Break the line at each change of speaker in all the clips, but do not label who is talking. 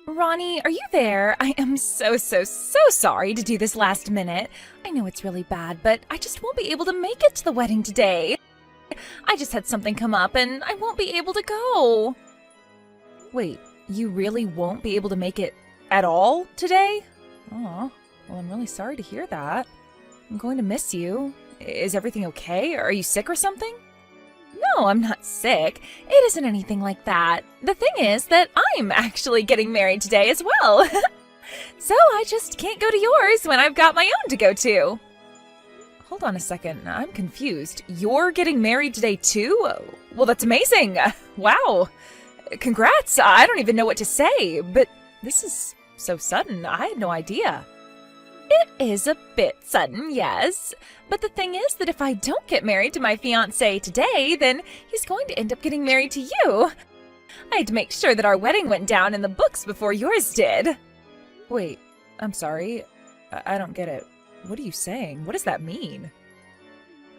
Ronnie, are you there? I am so sorry to do this last minute. I know it's really bad, but I just won't be able to make it to the wedding today. I just had something come up and I won't be able to go. Wait, you really won't be able to make it at all today? Aw, well, I'm really sorry to hear that. I'm going to miss you. Is everything okay? Are you sick or something? No, I'm not sick. It isn't anything like that. The thing is that I'm actually getting married today as well. So I just can't go to yours when I've got my own to go to. Hold on a second, I'm confused. You're getting married today too? Well, that's amazing. Wow. Congrats. I don't even know what to say, but this is so sudden. I had no idea. It is a bit sudden, yes. But the thing is that if I don't get married to my fiancé today, then he's going to end up getting married to you. I had to make sure that our wedding went down in the books before yours did. Wait, I'm sorry. I don't get it. What are you saying? What does that mean?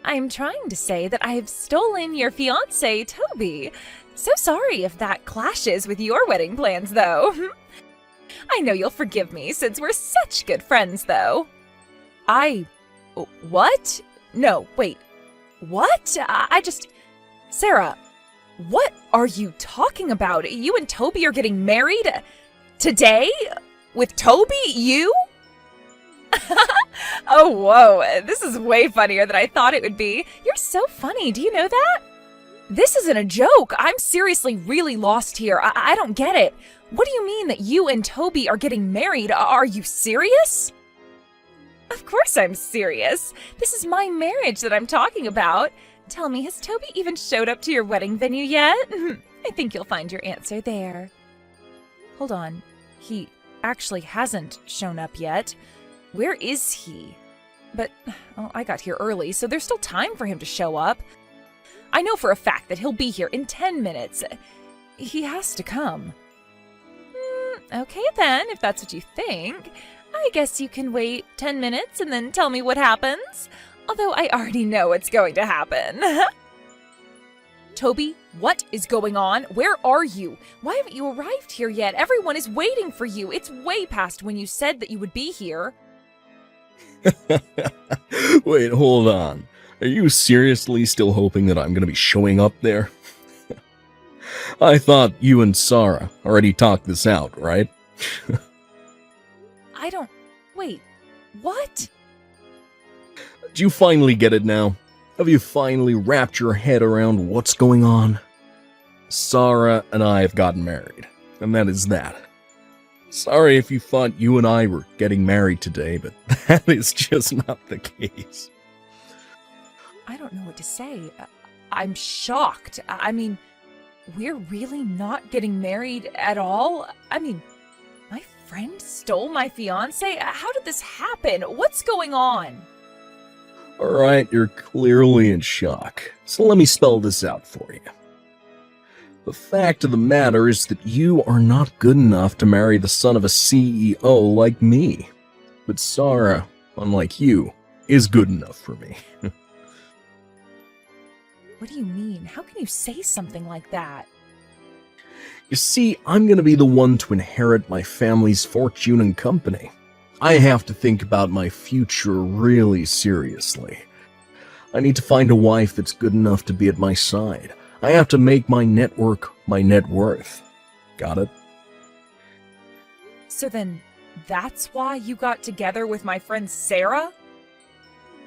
I'm trying to say that I have stolen your fiancé, Toby. So sorry if that clashes with your wedding plans, though. I know you'll forgive me since we're such good friends, though. What? No, wait. What? Sarah, what are you talking about? You and Toby are getting married? Today? With Toby? You? Oh, whoa. This is way funnier than I thought it would be. You're so funny. Do you know that? This isn't a joke. I'm seriously really lost here. I don't get it. What do you mean that you and Toby are getting married? Are you serious? Of course I'm serious. This is my marriage that I'm talking about. Tell me, has Toby even showed up to your wedding venue yet? I think you'll find your answer there. Hold on. He actually hasn't shown up yet. Where is he? But, well, I got here early, so there's still time for him to show up. I know for a fact that he'll be here in 10 minutes. He has to come. Okay then, if that's what you think. I guess you can wait 10 minutes and then tell me what happens. Although I already know what's going to happen. Toby, what is going on? Where are you? Why haven't you arrived here yet? Everyone is waiting for you. It's way past when you said that you would be here.
Wait, hold on. Are you seriously still hoping that I'm going to be showing up there? I thought you and Sarah already talked this out, right?
Wait, what?
Do you finally get it now? Have you finally wrapped your head around what's going on? Sarah and I have gotten married, and that is that. Sorry if you thought you and I were getting married today, but that is just not the case.
I don't know what to say. I'm shocked. I mean, we're really not getting married at all? I mean, my friend stole my fiancé? How did this happen? What's going on?
Alright, you're clearly in shock, so let me spell this out for you. The fact of the matter is that you are not good enough to marry the son of a CEO like me. But Sarah, unlike you, is good enough for me.
What do you mean? How can you say something like that?
You see, I'm gonna be the one to inherit my family's fortune and company. I have to think about my future really seriously. I need to find a wife that's good enough to be at my side. I have to make my network my net worth. Got it?
So then, that's why you got together with my friend Sarah?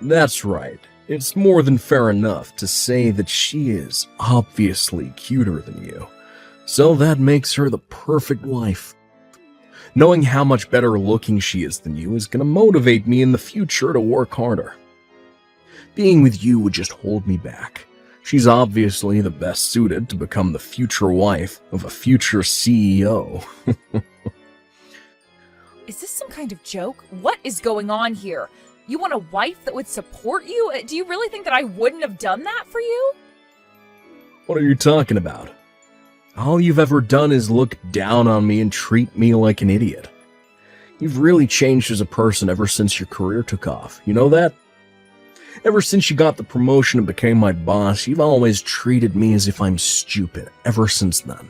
That's right. It's more than fair enough to say that she is obviously cuter than you. So that makes her the perfect wife. Knowing how much better looking she is than you is going to motivate me in the future to work harder. Being with you would just hold me back. She's obviously the best suited to become the future wife of a future CEO.
Is this some kind of joke? What is going on here? You want a wife that would support you? Do you really think that I wouldn't have done that for you?
What are you talking about? All you've ever done is look down on me and treat me like an idiot. You've really changed as a person ever since your career took off. You know that? Ever since you got the promotion and became my boss, you've always treated me as if I'm stupid, ever since then.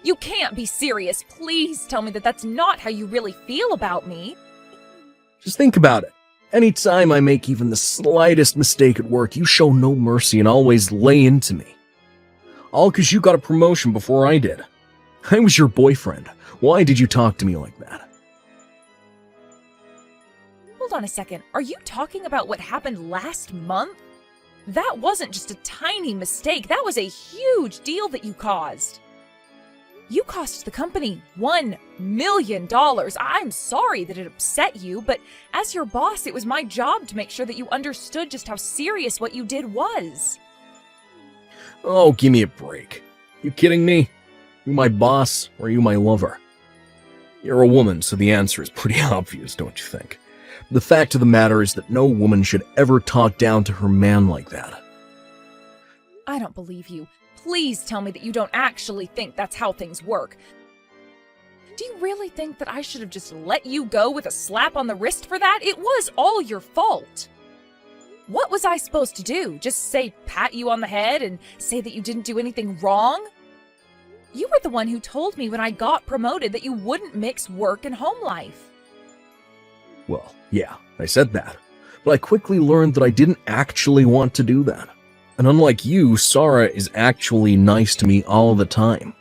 You can't be serious. Please tell me that that's not how you really feel about me.
Just think about it. Anytime I make even the slightest mistake at work, you show no mercy and always lay into me. All because you got a promotion before I did. I was your boyfriend. Why did you talk to me like that?
Hold on a second. Are you talking about what happened last month? That wasn't just a tiny mistake. That was a huge deal that you caused. You cost the company $1 million. I'm sorry that it upset you, but as your boss, it was my job to make sure that you understood just how serious what you did was.
Oh, give me a break. You kidding me? You my boss, or you my lover? You're a woman, so the answer is pretty obvious, don't you think? The fact of the matter is that no woman should ever talk down to her man like that.
I don't believe you. Please tell me that you don't actually think that's how things work. Do you really think that I should have just let you go with a slap on the wrist for that? It was all your fault. What was I supposed to do? Just say pat you on the head and say that you didn't do anything wrong? You were the one who told me when I got promoted that you wouldn't mix work and home life.
Well, yeah, I said that, but I quickly learned that I didn't actually want to do that. And unlike you, Sarah is actually nice to me all the time.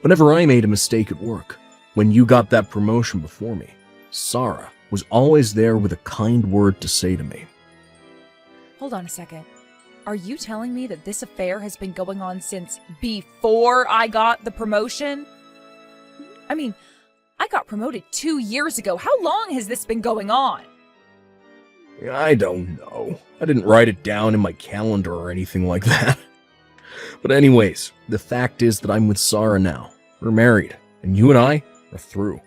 Whenever I made a mistake at work, when you got that promotion before me, Sarah was always there with a kind word to say to me.
Hold on a second. Are you telling me that this affair has been going on since before I got the promotion? I mean, I got promoted 2 years ago. How long has this been going on?
I don't know. I didn't write it down in my calendar or anything like that. But anyways, the fact is that I'm with Sarah now. We're married, and you and I are through.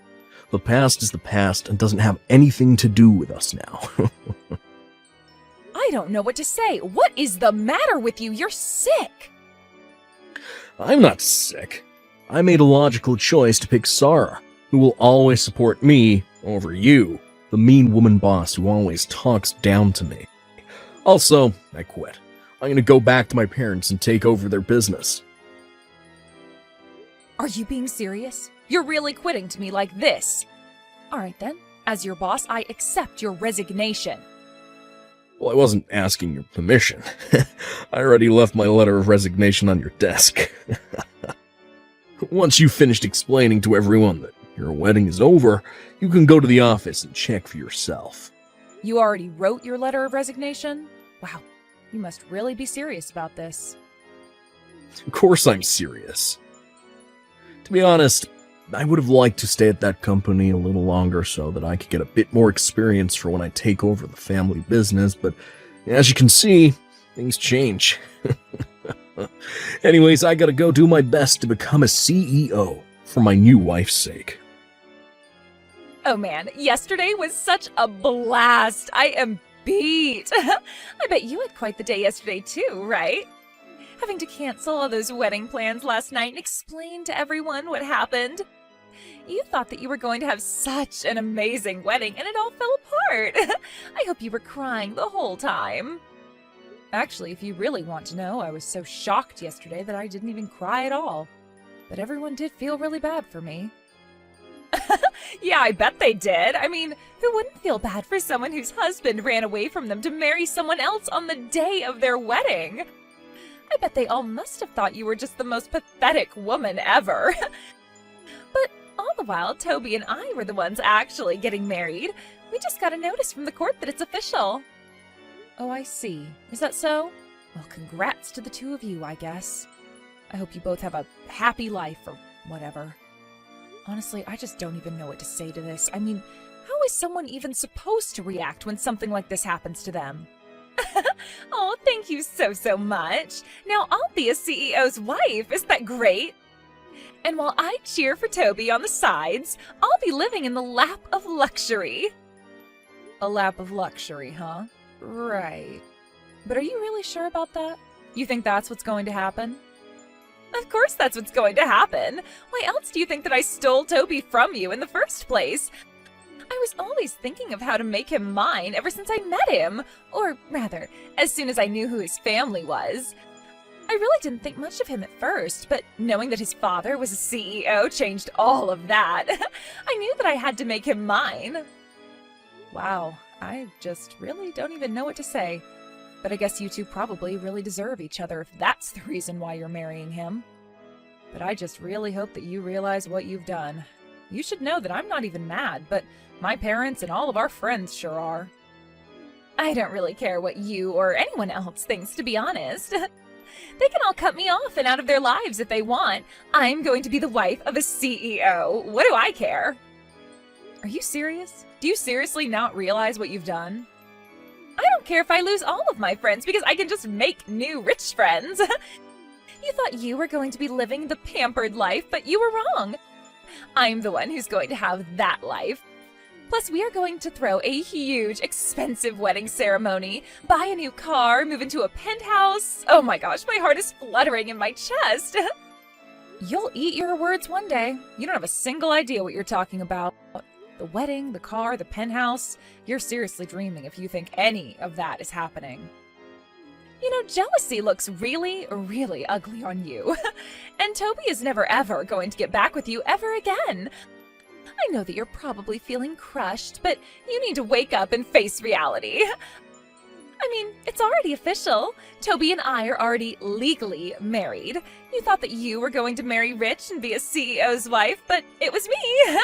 The past is the past and doesn't have anything to do with us now.
I don't know what to say. What is the matter with you? You're sick.
I'm not sick. I made a logical choice to pick Sarah, who will always support me over you, the mean woman boss who always talks down to me. Also, I quit. I'm gonna go back to my parents and take over their business.
Are you being serious? You're really quitting to me like this? All right then. As your boss, I accept your resignation.
Well, I wasn't asking your permission. I already left my letter of resignation on your desk. Once you've finished explaining to everyone that your wedding is over, you can go to the office and check for yourself.
You already wrote your letter of resignation? Wow, you must really be serious about this.
Of course I'm serious. To be honest, I would have liked to stay at that company a little longer so that I could get a bit more experience for when I take over the family business, but as you can see, things change. Anyways, I gotta go do my best to become a CEO for my new wife's sake.
Oh man, yesterday was such a blast. I am beat. I bet you had quite the day yesterday too, right? Having to cancel all those wedding plans last night and explain to everyone what happened. You thought that you were going to have such an amazing wedding, and it all fell apart. I hope you were crying the whole time. Actually, if you really want to know, I was so shocked yesterday that I didn't even cry at all. But everyone did feel really bad for me. Yeah, I bet they did. I mean, who wouldn't feel bad for someone whose husband ran away from them to marry someone else on the day of their wedding? I bet they all must have thought you were just the most pathetic woman ever. But all the while, Toby and I were the ones actually getting married. We just got a notice from the court that it's official. Oh, I see. Is that so? Well, congrats to the two of you, I guess. I hope you both have a happy life or whatever. Honestly, I just don't even know what to say to this. I mean, how is someone even supposed to react when something like this happens to them? Oh, thank you so much. Now I'll be a CEO's wife. Isn't that great? And while I cheer for Toby on the sides, I'll be living in the lap of luxury. A lap of luxury, huh? Right. But are you really sure about that? You think that's what's going to happen? Of course that's what's going to happen. Why else do you think that I stole Toby from you in the first place? I was always thinking of how to make him mine ever since I met him. Or rather, as soon as I knew who his family was. I really didn't think much of him at first, but knowing that his father was a CEO changed all of that. I knew that I had to make him mine. Wow, I just really don't even know what to say. But I guess you two probably really deserve each other if that's the reason why you're marrying him. But I just really hope that you realize what you've done. You should know that I'm not even mad, but my parents and all of our friends sure are. I don't really care what you or anyone else thinks, to be honest. They can all cut me off and out of their lives if they want. I'm going to be the wife of a CEO. What do I care? Are you serious? Do you seriously not realize what you've done? I don't care if I lose all of my friends because I can just make new rich friends. You thought you were going to be living the pampered life, but you were wrong. I'm the one who's going to have that life. Plus, we are going to throw a huge, expensive wedding ceremony, buy a new car, move into a penthouse. Oh my gosh, my heart is fluttering in my chest. You'll eat your words one day. You don't have a single idea what you're talking about. The wedding, the car, the penthouse. You're seriously dreaming if you think any of that is happening. You know, jealousy looks really, really ugly on you. And Toby is never ever going to get back with you ever again. I know that you're probably feeling crushed, but you need to wake up and face reality. I mean, it's already official. Toby and I are already legally married. You thought that you were going to marry rich and be a CEO's wife, but it was me.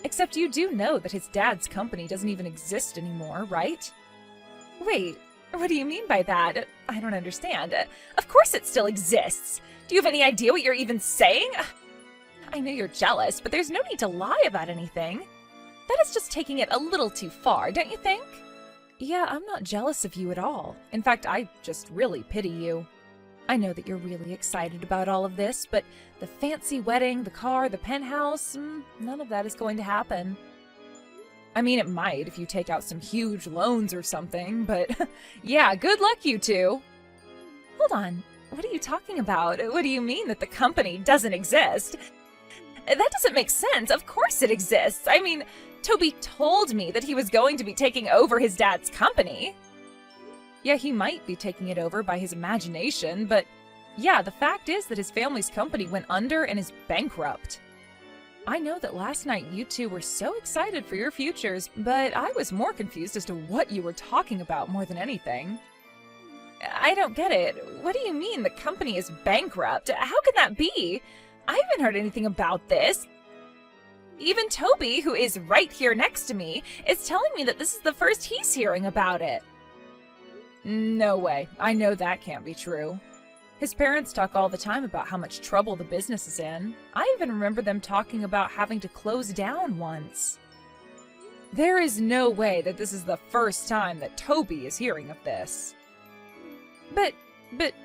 Except you do know that his dad's company doesn't even exist anymore, right? Wait, what do you mean by that? I don't understand. Of course it still exists. Do you have any idea what you're even saying? I know you're jealous, but there's no need to lie about anything. That is just taking it a little too far, don't you think? Yeah, I'm not jealous of you at all. In fact, I just really pity you. I know that you're really excited about all of this, but the fancy wedding, the car, the penthouse, none of that is going to happen. I mean, it might if you take out some huge loans or something, but yeah, good luck, you two. Hold on, what are you talking about? What do you mean that the company doesn't exist? That doesn't make sense. Of course it exists. I mean, Toby told me that he was going to be taking over his dad's company. Yeah, he might be taking it over by his imagination, but yeah, the fact is that his family's company went under and is bankrupt. I know that last night you two were so excited for your futures, but I was more confused as to what you were talking about more than anything. I don't get it. What do you mean the company is bankrupt? How can that be? I haven't heard anything about this. Even Toby, who is right here next to me, is telling me that this is the first he's hearing about it. No way. I know that can't be true. His parents talk all the time about how much trouble the business is in. I even remember them talking about having to close down once. There is no way that this is the first time that Toby is hearing of this. But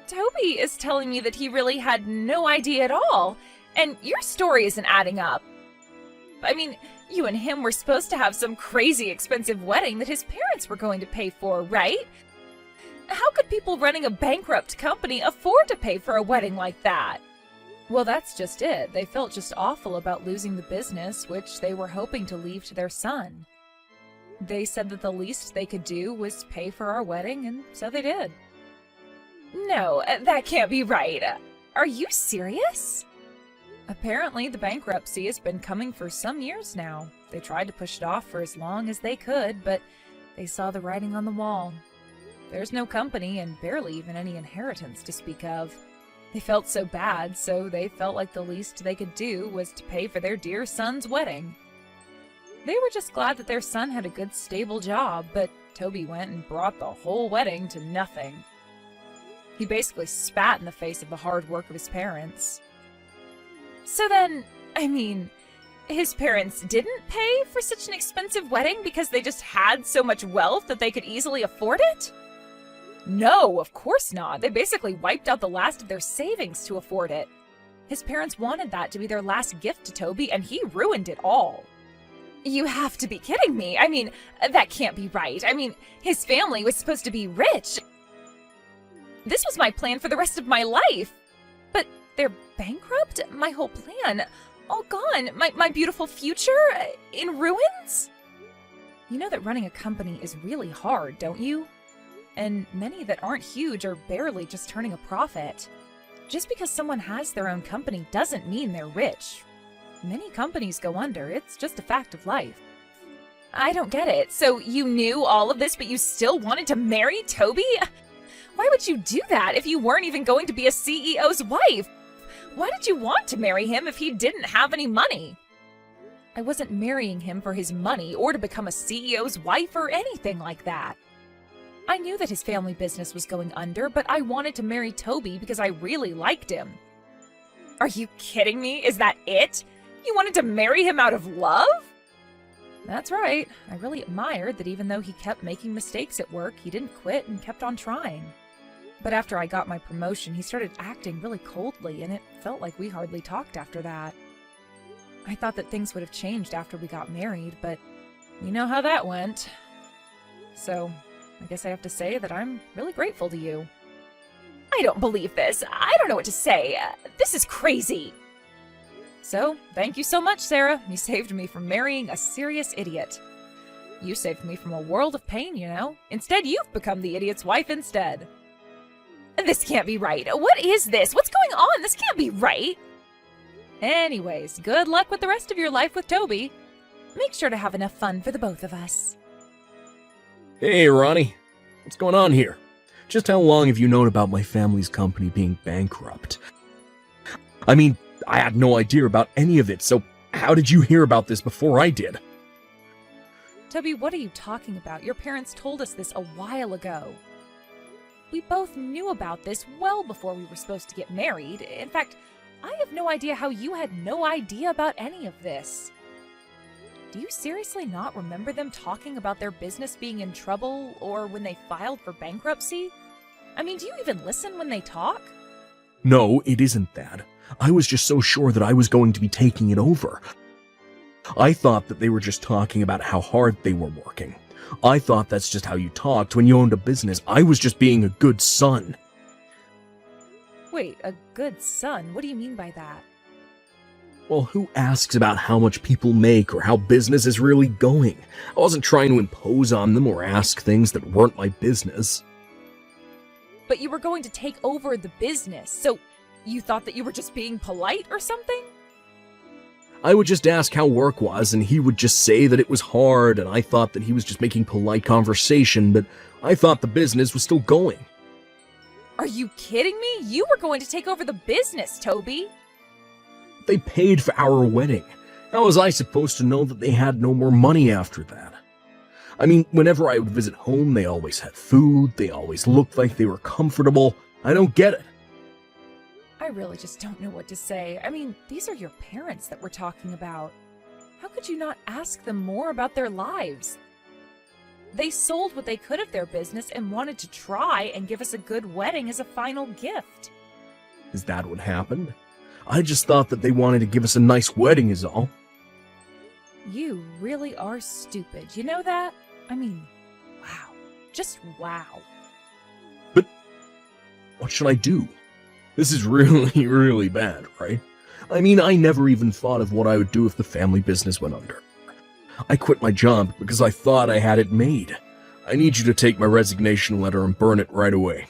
Toby is telling me that he really had no idea at all, and your story isn't adding up. I mean, you and him were supposed to have some crazy expensive wedding that his parents were going to pay for, right? How could people running a bankrupt company afford to pay for a wedding like that? Well, that's just it. They felt just awful about losing the business, which they were hoping to leave to their son. They said that the least they could do was pay for our wedding, and so they did. No, that can't be right. Are you serious? Apparently, the bankruptcy has been coming for some years now. They tried to push it off for as long as they could, but they saw the writing on the wall. There's no company and barely even any inheritance to speak of. They felt so bad, so they felt like the least they could do was to pay for their dear son's wedding. They were just glad that their son had a good, stable job, but Toby went and brought the whole wedding to nothing. He basically spat in the face of the hard work of his parents. So then, I mean, his parents didn't pay for such an expensive wedding because they just had so much wealth that they could easily afford it? No, of course not. They basically wiped out the last of their savings to afford it. His parents wanted that to be their last gift to Toby, and he ruined it all. You have to be kidding me. I mean, that can't be right. I mean, his family was supposed to be rich. This was my plan for the rest of my life. But they're bankrupt? My whole plan, all gone. My beautiful future in ruins? You know that running a company is really hard, don't you? and many that aren't huge or barely just turning a profit. Just because someone has their own company doesn't mean they're rich. Many companies go under, it's just a fact of life. I don't get it. So you knew all of this, but you still wanted to marry Toby? Why would you do that if you weren't even going to be a CEO's wife? Why did you want to marry him if he didn't have any money? I wasn't marrying him for his money or to become a CEO's wife or anything like that. I knew that his family business was going under, but I wanted to marry Toby because I really liked him. Are you kidding me? Is that it? You wanted to marry him out of love? That's right. I really admired that even though he kept making mistakes at work, he didn't quit and kept on trying. But after I got my promotion, he started acting really coldly, and it felt like we hardly talked after that. I thought that things would have changed after we got married, but you know how that went. So, I guess I have to say that I'm really grateful to you. I don't believe this. I don't know what to say. This is crazy. So, thank you so much, Sarah. You saved me from marrying a serious idiot. You saved me from a world of pain, you know. Instead, you've become the idiot's wife instead. This can't be right. What is this? What's going on? This can't be right. Anyways, good luck with the rest of your life with Toby. Make sure to have enough fun for the both of us.
Hey, Ronnie. What's going on here? Just how long have you known about my family's company being bankrupt? I mean, I had no idea about any of it, so how did you hear about this before I did?
Toby, what are you talking about? Your parents told us this a while ago. We both knew about this well before we were supposed to get married. In fact, I have no idea how you had no idea about any of this. Do you seriously not remember them talking about their business being in trouble or when they filed for bankruptcy? I mean, do you even listen when they talk?
No, it isn't that. I was just so sure that I was going to be taking it over. I thought that they were just talking about how hard they were working. I thought that's just how you talked when you owned a business. I was just being a good son.
Wait, a good son? What do you mean by that?
Well, who asks about how much people make or how business is really going? I wasn't trying to impose on them or ask things that weren't my business.
But you were going to take over the business, so you thought that you were just being polite or something?
I would just ask how work was, and he would just say that it was hard, and I thought that he was just making polite conversation, but I thought the business was still going.
Are you kidding me? You were going to take over the business, Toby.
They paid for our wedding. How was I supposed to know that they had no more money after that? I mean, whenever I would visit home, they always had food, they always looked like they were comfortable. I don't get it.
I really just don't know what to say. I mean, these are your parents that we're talking about. How could you not ask them more about their lives? They sold what they could of their business and wanted to try and give us a good wedding as a final gift.
Is that what happened? I just thought that they wanted to give us a nice wedding is all.
You really are stupid. You know that? I mean, wow. Just wow.
But what should I do? This is really, really bad, right? I mean, I never even thought of what I would do if the family business went under. I quit my job because I thought I had it made. I need you to take my resignation letter and burn it right away.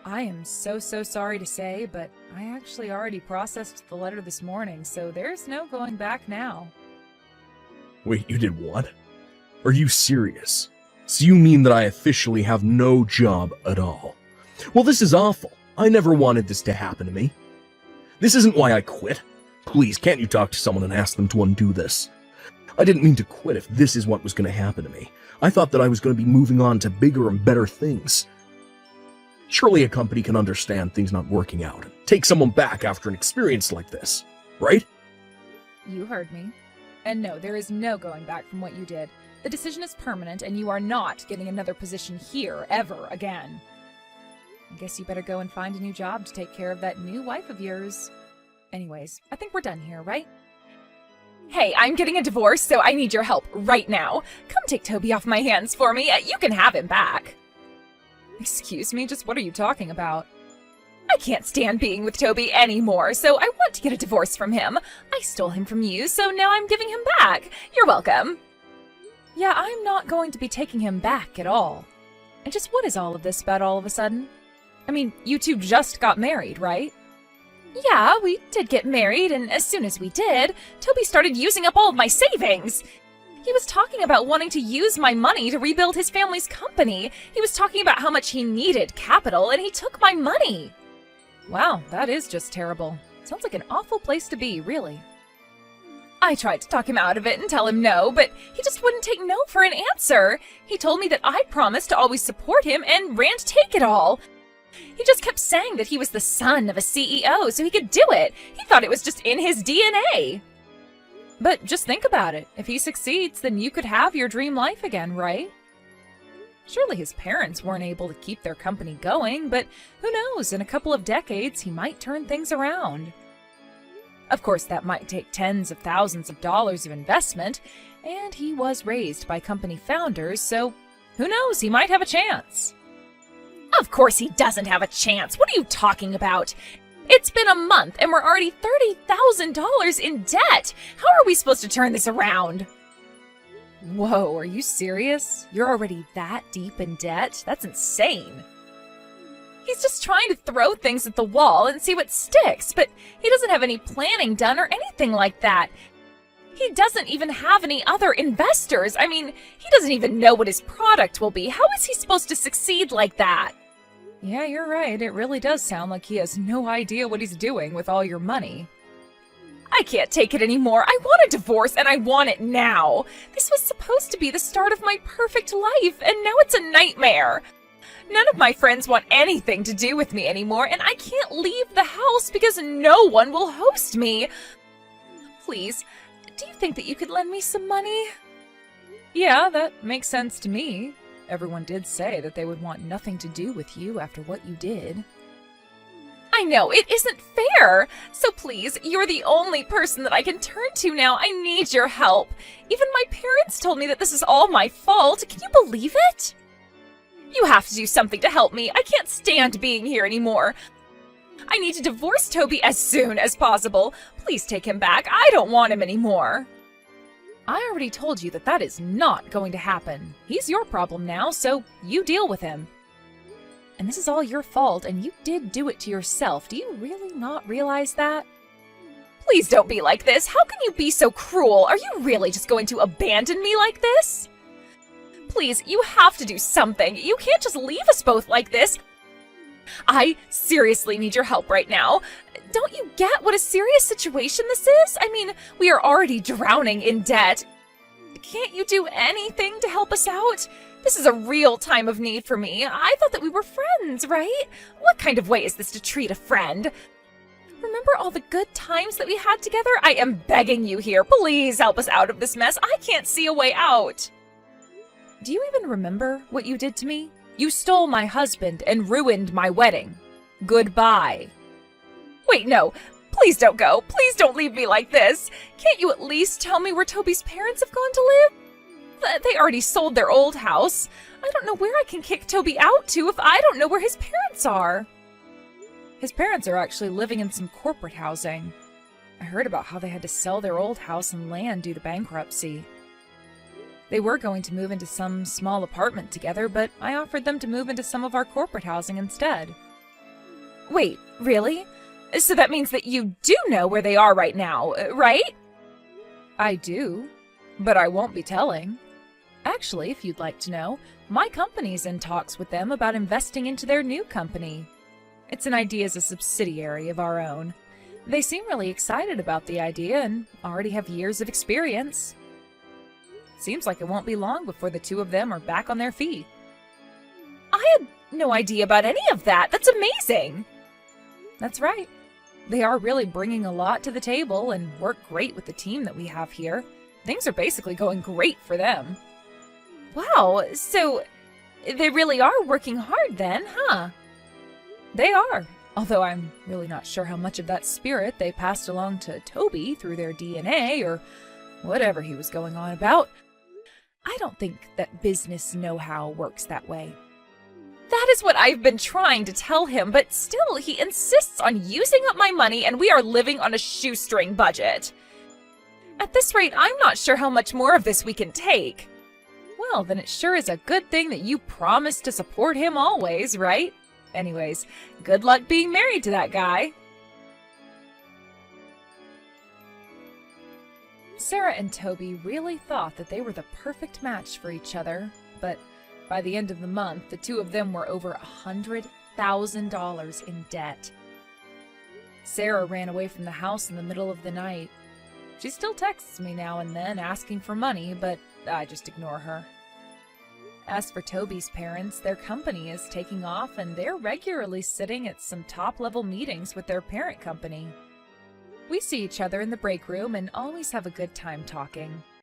I am so sorry to say, but I actually already processed the letter this morning, so there's no going back now.
Wait, you did what? Are you serious? So you mean that I officially have no job at all? Well, this is awful. I never wanted this to happen to me. This isn't why I quit. Please, can't you talk to someone and ask them to undo this? I didn't mean to quit if this is what was going to happen to me. I thought that I was going to be moving on to bigger and better things. Surely a company can understand things not working out and take someone back after an experience like this, right?
You heard me. And no, there is no going back from what you did. The decision is permanent, and you are not getting another position here ever again. I guess you better go and find a new job to take care of that new wife of yours. Anyways, I think we're done here, right? Hey, I'm getting a divorce, so I need your help right now. Come take Toby off my hands for me. You can have him back. Excuse me, just what are you talking about? I can't stand being with Toby anymore, so I want to get a divorce from him. I stole him from you, so now I'm giving him back. You're welcome. Yeah, I'm not going to be taking him back at all. And just what is all of this about all of a sudden? I mean, you two just got married, right? Yeah, we did get married, and as soon as we did, Toby started using up all of my savings. He was talking about wanting to use my money to rebuild his family's company. He was talking about how much he needed capital, and he took my money. Wow, that is just terrible. Sounds like an awful place to be, really. I tried to talk him out of it and tell him no, but he just wouldn't take no for an answer. He told me that I promised to always support him and ran to take it all. He just kept saying that he was the son of a CEO, so he could do it. He thought it was just in his DNA. But just think about it. If he succeeds, then you could have your dream life again, right? Surely his parents weren't able to keep their company going, but who knows, in a couple of decades, he might turn things around. Of course, that might take tens of thousands of dollars of investment, and he was raised by company founders, so who knows, he might have a chance. Of course he doesn't have a chance. What are you talking about? It's been a month and we're already $30,000 in debt. How are we supposed to turn this around? Whoa, are you serious? You're already that deep in debt? That's insane. He's just trying to throw things at the wall and see what sticks, but he doesn't have any planning done or anything like that. He doesn't even have any other investors. I mean, he doesn't even know what his product will be. How is he supposed to succeed like that? Yeah, you're right. It really does sound like he has no idea what he's doing with all your money. I can't take it anymore. I want a divorce and I want it now. This was supposed to be the start of my perfect life, and now it's a nightmare. None of my friends want anything to do with me anymore, and I can't leave the house because no one will host me. Please, do you think that you could lend me some money? Yeah, that makes sense to me. Everyone did say that they would want nothing to do with you after what you did. I know, it isn't fair. So please, you're the only person that I can turn to now. I need your help. Even my parents told me that this is all my fault. Can you believe it? You have to do something to help me. I can't stand being here anymore. I need to divorce Toby as soon as possible. Please take him back. I don't want him anymore. I already told you that that is not going to happen. He's your problem now, so you deal with him. And this is all your fault, and you did do it to yourself. Do you really not realize that? Please don't be like this. How can you be so cruel? Are you really just going to abandon me like this? Please, you have to do something. You can't just leave us both like this. I seriously need your help right now. Don't you get what a serious situation this is? I mean, we are already drowning in debt. Can't you do anything to help us out? This is a real time of need for me. I thought that we were friends, right? What kind of way is this to treat a friend? Remember all the good times that we had together? I am begging you here. Please help us out of this mess. I can't see a way out. Do you even remember what you did to me? You stole my husband and ruined my wedding. Goodbye. Wait, no. Please don't go. Please don't leave me like this. Can't you at least tell me where Toby's parents have gone to live? They already sold their old house. I don't know where I can kick Toby out to if I don't know where his parents are. His parents are actually living in some corporate housing. I heard about how they had to sell their old house and land due to bankruptcy. They were going to move into some small apartment together, but I offered them to move into some of our corporate housing instead. Wait, really? So that means that you do know where they are right now, right? I do, but I won't be telling. Actually, if you'd like to know, my company's in talks with them about investing into their new company. It's an idea as a subsidiary of our own. They seem really excited about the idea and already have years of experience. Seems like it won't be long before the two of them are back on their feet. I had no idea about any of that. That's amazing. That's right. They are really bringing a lot to the table and work great with the team that we have here. Things are basically going great for them. Wow, so they really are working hard then, huh? They are, although I'm really not sure how much of that spirit they passed along to Toby through their DNA or whatever he was going on about. I don't think that business know-how works that way. That is what I've been trying to tell him, but still he insists on using up my money and we are living on a shoestring budget. At this rate, I'm not sure how much more of this we can take. Well, then it sure is a good thing that you promised to support him always, right? Anyways, good luck being married to that guy. Sarah and Toby really thought that they were the perfect match for each other, but by the end of the month, the two of them were over $100,000 in debt. Sarah ran away from the house in the middle of the night. She still texts me now and then asking for money, but I just ignore her. As for Toby's parents, their company is taking off and they're regularly sitting at some top-level meetings with their parent company. We see each other in the break room and always have a good time talking.